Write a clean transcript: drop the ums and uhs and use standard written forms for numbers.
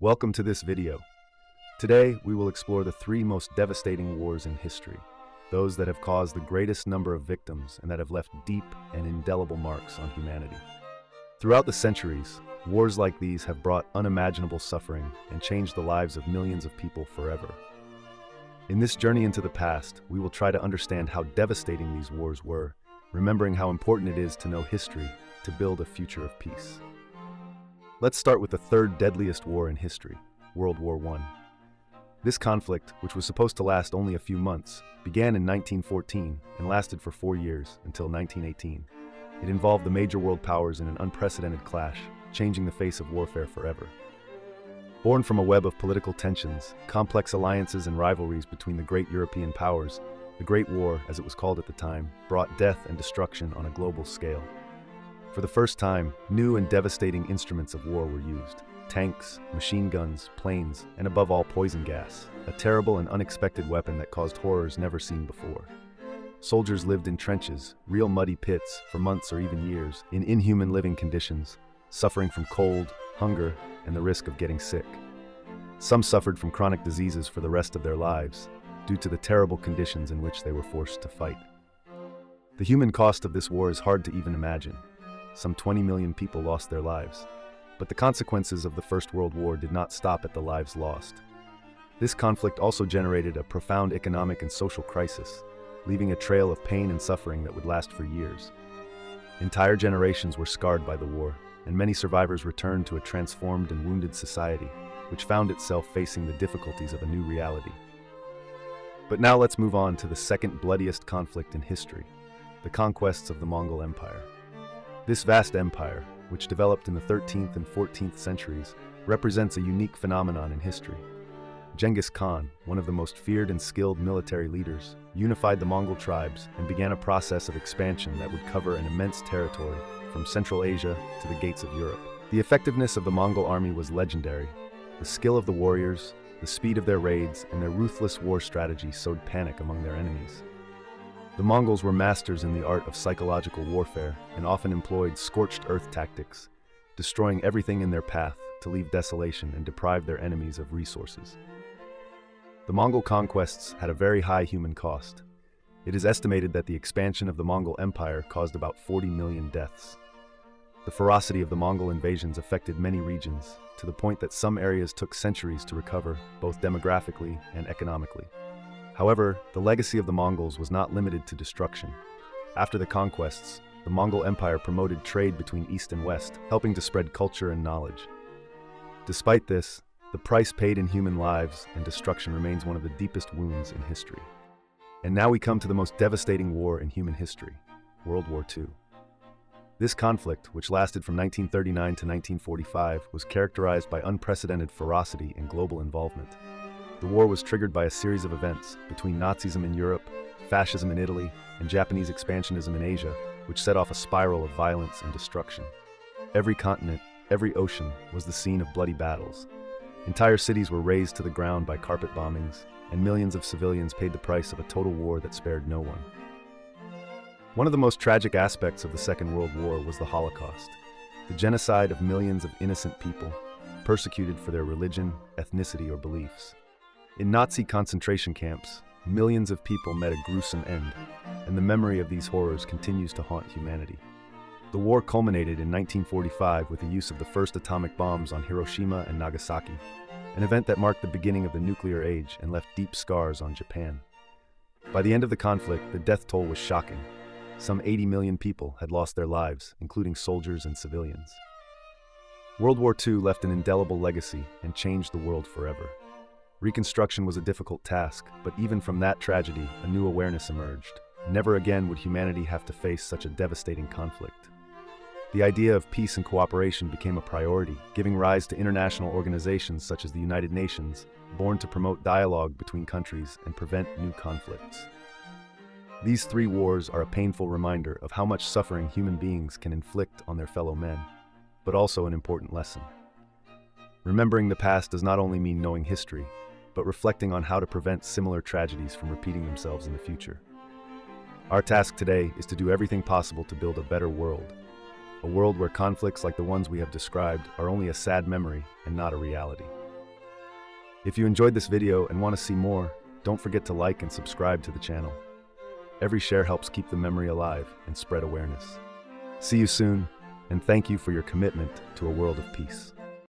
Welcome to this video. Today, we will explore the three most devastating wars in history, those that have caused the greatest number of victims and that have left deep and indelible marks on humanity. Throughout the centuries, wars like these have brought unimaginable suffering and changed the lives of millions of people forever. In this journey into the past, we will try to understand how devastating these wars were, remembering how important it is to know history to build a future of peace. Let's start with the third deadliest war in history, World War I. This conflict, which was supposed to last only a few months, began in 1914 and lasted for 4 years until 1918. It involved the major world powers in an unprecedented clash, changing the face of warfare forever. Born from a web of political tensions, complex alliances and rivalries between the great European powers, the Great War, as it was called at the time, brought death and destruction on a global scale. For the first time, new and devastating instruments of war were used: tanks, machine guns, planes, and above all poison gas, a terrible and unexpected weapon that caused horrors never seen before. Soldiers lived in trenches, real muddy pits, for months or even years, in inhuman living conditions, suffering from cold, hunger, and the risk of getting sick. Some suffered from chronic diseases for the rest of their lives, due to the terrible conditions in which they were forced to fight. The human cost of this war is hard to even imagine. Some 20 million people lost their lives. But the consequences of the First World War did not stop at the lives lost. This conflict also generated a profound economic and social crisis, leaving a trail of pain and suffering that would last for years. Entire generations were scarred by the war, and many survivors returned to a transformed and wounded society, which found itself facing the difficulties of a new reality. But now let's move on to the second bloodiest conflict in history, the conquests of the Mongol Empire. This vast empire, which developed in the 13th and 14th centuries, represents a unique phenomenon in history. Genghis Khan, one of the most feared and skilled military leaders, unified the Mongol tribes and began a process of expansion that would cover an immense territory from Central Asia to the gates of Europe. The effectiveness of the Mongol army was legendary. The skill of the warriors, the speed of their raids, and their ruthless war strategy sowed panic among their enemies. The Mongols were masters in the art of psychological warfare and often employed scorched earth tactics, destroying everything in their path to leave desolation and deprive their enemies of resources. The Mongol conquests had a very high human cost. It is estimated that the expansion of the Mongol Empire caused about 40 million deaths. The ferocity of the Mongol invasions affected many regions, to the point that some areas took centuries to recover, both demographically and economically. However, the legacy of the Mongols was not limited to destruction. After the conquests, the Mongol Empire promoted trade between East and West, helping to spread culture and knowledge. Despite this, the price paid in human lives and destruction remains one of the deepest wounds in history. And now we come to the most devastating war in human history, World War II. This conflict, which lasted from 1939 to 1945, was characterized by unprecedented ferocity and global involvement. The war was triggered by a series of events between Nazism in Europe, fascism in Italy, and Japanese expansionism in Asia, which set off a spiral of violence and destruction. Every continent, every ocean, was the scene of bloody battles. Entire cities were razed to the ground by carpet bombings, and millions of civilians paid the price of a total war that spared no one. One of the most tragic aspects of the Second World War was the Holocaust, the genocide of millions of innocent people, persecuted for their religion, ethnicity, or beliefs. In Nazi concentration camps, millions of people met a gruesome end, and the memory of these horrors continues to haunt humanity. The war culminated in 1945 with the use of the first atomic bombs on Hiroshima and Nagasaki, an event that marked the beginning of the nuclear age and left deep scars on Japan. By the end of the conflict, the death toll was shocking. Some 80 million people had lost their lives, including soldiers and civilians. World War II left an indelible legacy and changed the world forever. Reconstruction was a difficult task, but even from that tragedy, a new awareness emerged. Never again would humanity have to face such a devastating conflict. The idea of peace and cooperation became a priority, giving rise to international organizations such as the United Nations, born to promote dialogue between countries and prevent new conflicts. These three wars are a painful reminder of how much suffering human beings can inflict on their fellow men, but also an important lesson. Remembering the past does not only mean knowing history, but reflecting on how to prevent similar tragedies from repeating themselves in the future. Our task today is to do everything possible to build a better world, a world where conflicts like the ones we have described are only a sad memory and not a reality. If you enjoyed this video and want to see more, don't forget to like and subscribe to the channel. Every share helps keep the memory alive and spread awareness. See you soon, and thank you for your commitment to a world of peace.